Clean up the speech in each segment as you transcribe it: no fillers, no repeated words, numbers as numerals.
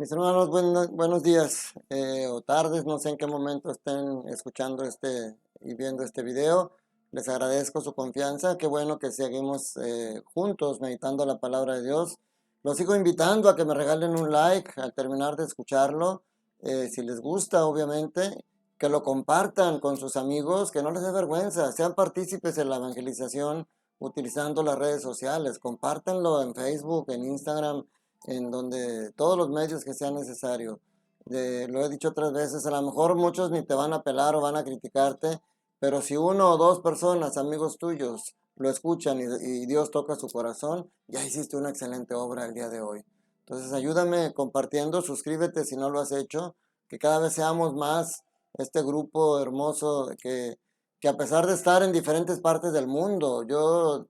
Mis hermanos, buenos días o tardes, no sé en qué momento estén escuchando y viendo este video. Les agradezco su confianza, qué bueno que seguimos juntos meditando la palabra de Dios. Los sigo invitando a que me regalen un like al terminar de escucharlo, si les gusta, obviamente, que lo compartan con sus amigos, que no les dé vergüenza, sean partícipes en la evangelización utilizando las redes sociales, compártanlo en Facebook, en Instagram, en donde todos los medios que sean necesarios. Lo he dicho otras veces, a lo mejor muchos ni te van a pelar o van a criticarte, pero si uno o dos personas, amigos tuyos, lo escuchan y Dios toca su corazón, ya hiciste una excelente obra el día de hoy. Entonces ayúdame compartiendo, suscríbete si no lo has hecho, que cada vez seamos más este grupo hermoso que a pesar de estar en diferentes partes del mundo, yo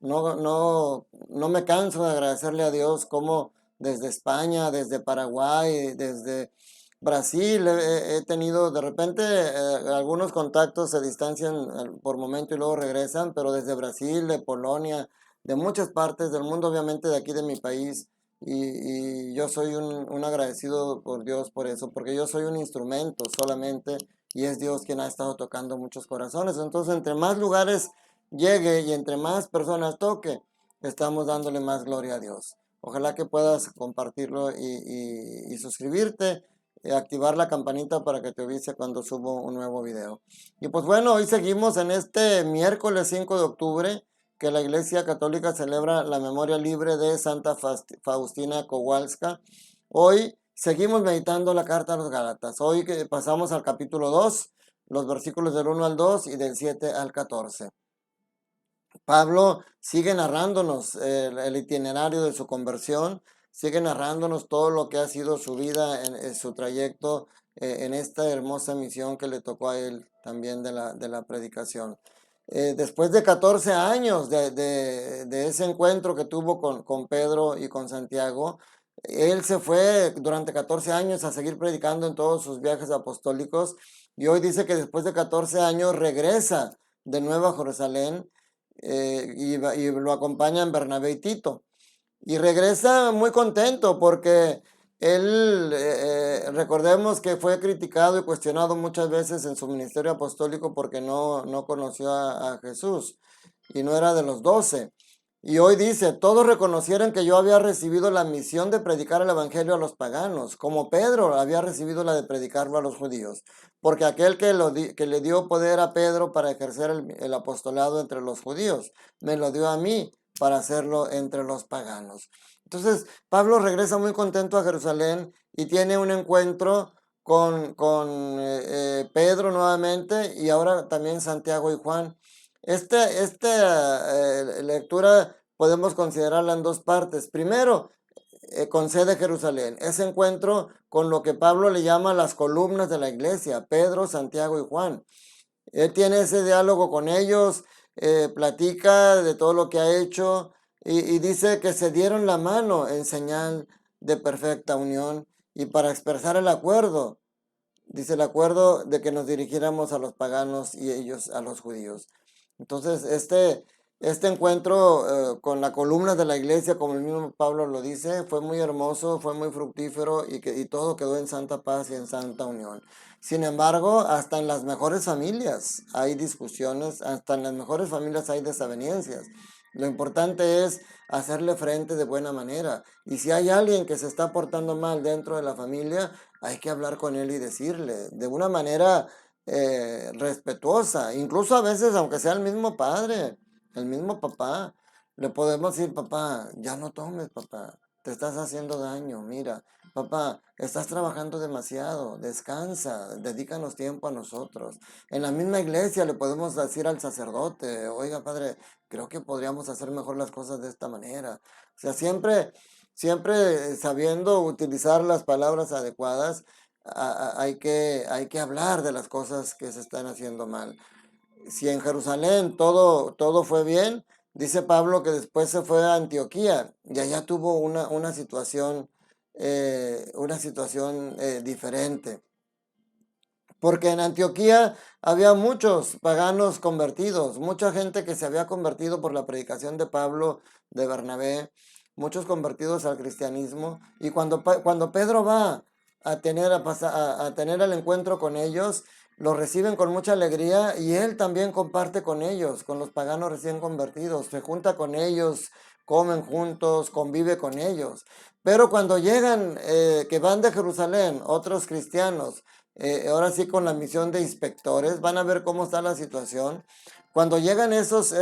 no me canso de agradecerle a Dios como desde España, desde Paraguay, desde Brasil, he tenido de repente algunos contactos se distancian por momento y luego regresan, pero desde Brasil, de Polonia, de muchas partes del mundo, obviamente de aquí de mi país, y yo soy un agradecido por Dios por eso, porque yo soy un instrumento solamente y es Dios quien ha estado tocando muchos corazones. Entonces, entre más lugares llegue y entre más personas toque, estamos dándole más gloria a Dios. Ojalá que puedas compartirlo y suscribirte, activar la campanita para que te avise cuando subo un nuevo video. Y pues bueno, hoy seguimos en este miércoles 5 de octubre que la Iglesia Católica celebra la memoria libre de Santa Faustina Kowalska. Hoy seguimos meditando la carta a los Gálatas. Hoy que pasamos al capítulo 2, los versículos del 1 al 2 y del 7 al 14. Pablo sigue narrándonos el itinerario de su conversión, sigue narrándonos todo lo que ha sido su vida, en su trayecto en esta hermosa misión que le tocó a él también de la predicación. Después de 14 años de ese encuentro que tuvo con Pedro y con Santiago, él se fue durante 14 años a seguir predicando en todos sus viajes apostólicos y hoy dice que después de 14 años regresa de nuevo a Jerusalén y lo acompañan Bernabé y Tito. Y regresa muy contento porque él, recordemos que fue criticado y cuestionado muchas veces en su ministerio apostólico porque no conoció a Jesús y no era de los 12. Y hoy dice, todos reconocieron que yo había recibido la misión de predicar el evangelio a los paganos, como Pedro había recibido la de predicarlo a los judíos, porque aquel que le dio poder a Pedro para ejercer el apostolado entre los judíos, me lo dio a mí para hacerlo entre los paganos. Entonces, Pablo regresa muy contento a Jerusalén y tiene un encuentro con Pedro nuevamente y ahora también Santiago y Juan. Esta lectura podemos considerarla en dos partes. Primero, con sede Jerusalén, ese encuentro con lo que Pablo le llama las columnas de la iglesia, Pedro, Santiago y Juan. Él tiene ese diálogo con ellos, platica de todo lo que ha hecho y dice que se dieron la mano en señal de perfecta unión y para expresar el acuerdo, dice el acuerdo de que nos dirigiéramos a los paganos y ellos a los judíos. Entonces, este encuentro con la columna de la iglesia, como el mismo Pablo lo dice, fue muy hermoso, fue muy fructífero y todo quedó en santa paz y en santa unión. Sin embargo, hasta en las mejores familias hay discusiones, hasta en las mejores familias hay desavenencias. Lo importante es hacerle frente de buena manera. Y si hay alguien que se está portando mal dentro de la familia, hay que hablar con él y decirle de una manera respetuosa, incluso a veces, aunque sea el mismo padre, el mismo papá, le podemos decir, papá, ya no tomes, papá, te estás haciendo daño, mira, papá, estás trabajando demasiado, descansa, dedícanos tiempo a nosotros. En la misma iglesia le podemos decir al sacerdote, oiga, padre, creo que podríamos hacer mejor las cosas de esta manera. O sea, siempre sabiendo utilizar las palabras adecuadas, hay que hablar de las cosas que se están haciendo mal. Si en Jerusalén todo fue bien, dice Pablo que después se fue a Antioquía y allá tuvo una situación diferente. Porque en Antioquía había muchos paganos convertidos, mucha gente que se había convertido por la predicación de Pablo, de Bernabé, muchos convertidos al cristianismo, y cuando Pedro va a tener, a tener el encuentro con ellos, lo reciben con mucha alegría y él también comparte con ellos, con los paganos recién convertidos, se junta con ellos, comen juntos, convive con ellos. Pero cuando llegan, que van de Jerusalén, otros cristianos, ahora sí con la misión de inspectores, van a ver cómo está la situación. Cuando llegan esos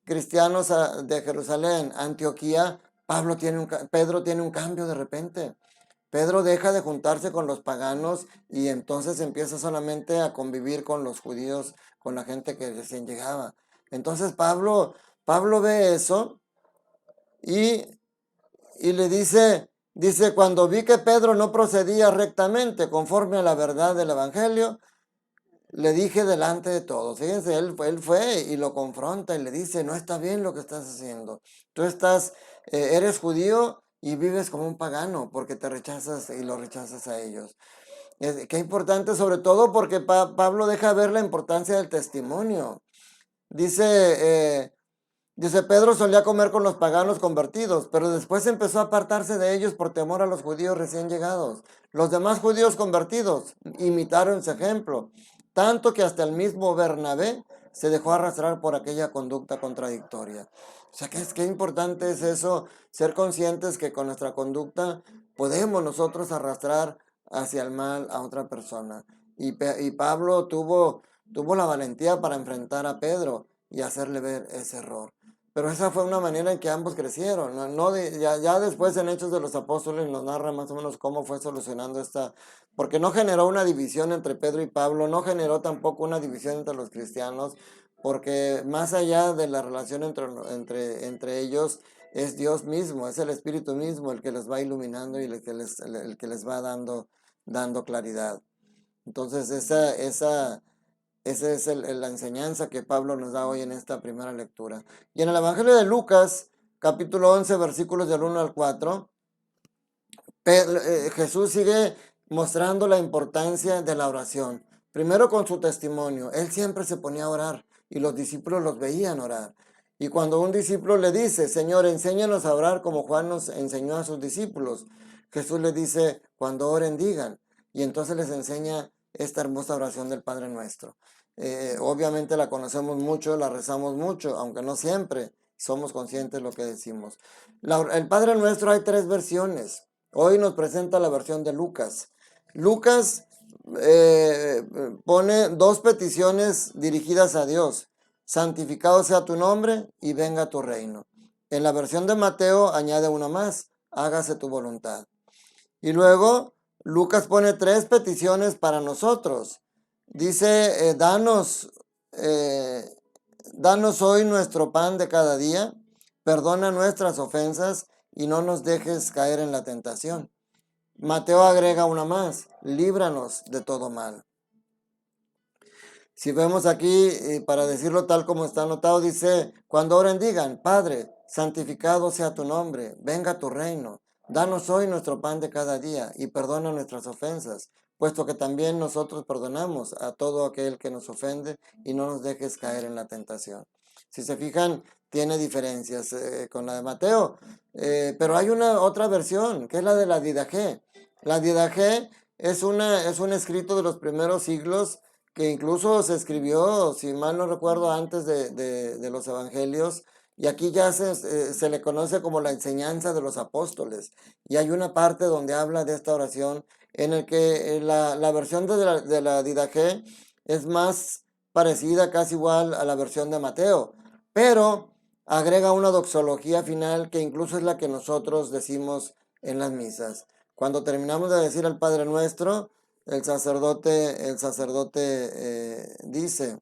cristianos de Jerusalén, Antioquía, Pedro tiene un cambio de repente. Pedro deja de juntarse con los paganos y entonces empieza solamente a convivir con los judíos, con la gente que recién llegaba. Entonces Pablo ve eso y, y le dice, cuando vi que Pedro no procedía rectamente conforme a la verdad del Evangelio, le dije delante de todos. Fíjense, él fue y lo confronta y le dice, no está bien lo que estás haciendo. Tú eres judío y vives como un pagano porque te rechazas y lo rechazas a ellos. Qué importante, sobre todo porque Pablo deja ver la importancia del testimonio. Dice, Pedro solía comer con los paganos convertidos, pero después empezó a apartarse de ellos por temor a los judíos recién llegados. Los demás judíos convertidos imitaron su ejemplo, tanto que hasta el mismo Bernabé se dejó arrastrar por aquella conducta contradictoria. O sea, qué importante es eso, ser conscientes que con nuestra conducta podemos nosotros arrastrar hacia el mal a otra persona. Y Pablo tuvo la valentía para enfrentar a Pedro y hacerle ver ese error. Pero esa fue una manera en que ambos crecieron. Ya después en Hechos de los Apóstoles nos narra más o menos cómo fue solucionando porque no generó una división entre Pedro y Pablo, no generó tampoco una división entre los cristianos, porque más allá de la relación entre ellos, es Dios mismo, es el Espíritu mismo el que les va iluminando y el que les va dando claridad. Entonces esa es la enseñanza que Pablo nos da hoy en esta primera lectura. Y en el Evangelio de Lucas, capítulo 11, versículos del 1 al 4, Jesús sigue mostrando la importancia de la oración. Primero con su testimonio. Él siempre se ponía a orar y los discípulos los veían orar. Y cuando un discípulo le dice, Señor, enséñanos a orar como Juan nos enseñó a sus discípulos, Jesús les dice, cuando oren, digan. Y entonces les enseña esta hermosa oración del Padre Nuestro. Obviamente la conocemos mucho, la rezamos mucho, aunque no siempre somos conscientes de lo que decimos. El Padre Nuestro hay 3 versiones. Hoy nos presenta la versión de Lucas. Lucas pone 2 peticiones dirigidas a Dios. Santificado sea tu nombre y venga tu reino. En la versión de Mateo añade una más. Hágase tu voluntad. Y luego Lucas pone 3 peticiones para nosotros. Dice, danos hoy nuestro pan de cada día. Perdona nuestras ofensas y no nos dejes caer en la tentación. Mateo agrega una más, líbranos de todo mal. Si vemos aquí, para decirlo tal como está anotado, dice, cuando oren digan, Padre, santificado sea tu nombre, venga tu reino, danos hoy nuestro pan de cada día y perdona nuestras ofensas, puesto que también nosotros perdonamos a todo aquel que nos ofende y no nos dejes caer en la tentación. Si se fijan, tiene diferencias con la de Mateo, pero hay una otra versión, que es la de la Didaché. La Didaché es un escrito de los primeros siglos que incluso se escribió, si mal no recuerdo, antes de los evangelios, y aquí ya se le conoce como la enseñanza de los apóstoles. Y hay una parte donde habla de esta oración en el que la versión de la Didaché es más parecida, casi igual a la versión de Mateo, pero agrega una doxología final que incluso es la que nosotros decimos en las misas. Cuando terminamos de decir el Padre Nuestro, el sacerdote dice,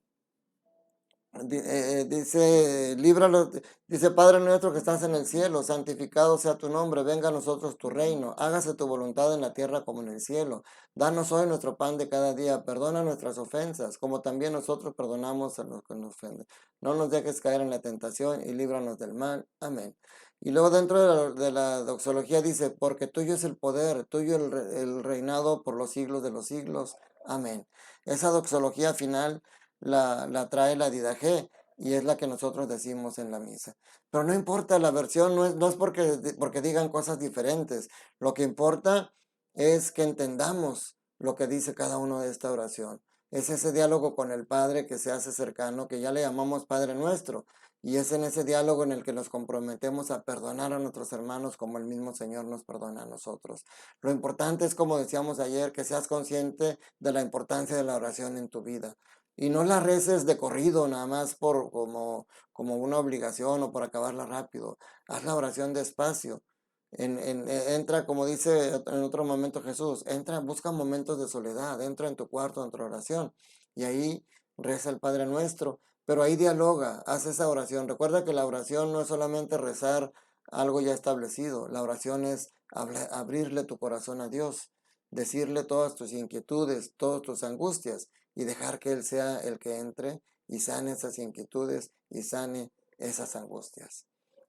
líbralos, dice, Padre nuestro que estás en el cielo, santificado sea tu nombre, venga a nosotros tu reino, hágase tu voluntad en la tierra como en el cielo. Danos hoy nuestro pan de cada día, perdona nuestras ofensas, como también nosotros perdonamos a los que nos ofenden. No nos dejes caer en la tentación y líbranos del mal. Amén. Y luego dentro de la doxología dice, porque tuyo es el poder, tuyo el reinado por los siglos de los siglos. Amén. Esa doxología final la trae la Didaché y es la que nosotros decimos en la misa. Pero no importa la versión, no es porque digan cosas diferentes. Lo que importa es que entendamos lo que dice cada uno de esta oración. Es ese diálogo con el Padre que se hace cercano, que ya le llamamos Padre nuestro. Y es en ese diálogo en el que nos comprometemos a perdonar a nuestros hermanos como el mismo Señor nos perdona a nosotros. Lo importante es, como decíamos ayer, que seas consciente de la importancia de la oración en tu vida. Y no la reces de corrido, nada más como una obligación o por acabarla rápido. Haz la oración despacio. Entra, como dice en otro momento Jesús, entra, busca momentos de soledad, entra en tu cuarto, en tu oración, y ahí reza el Padre Nuestro, pero ahí dialoga, haz esa oración. Recuerda que la oración no es solamente rezar algo ya establecido, la oración es abrirle tu corazón a Dios, decirle todas tus inquietudes, todas tus angustias, y dejar que Él sea el que entre y sane esas inquietudes y sane esas angustias.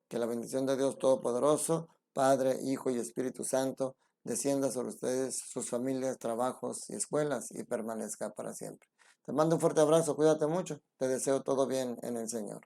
Que la bendición de Dios Todopoderoso, Padre, Hijo y Espíritu Santo, descienda sobre ustedes, sus familias, trabajos y escuelas y permanezca para siempre. Te mando un fuerte abrazo, cuídate mucho, te deseo todo bien en el Señor.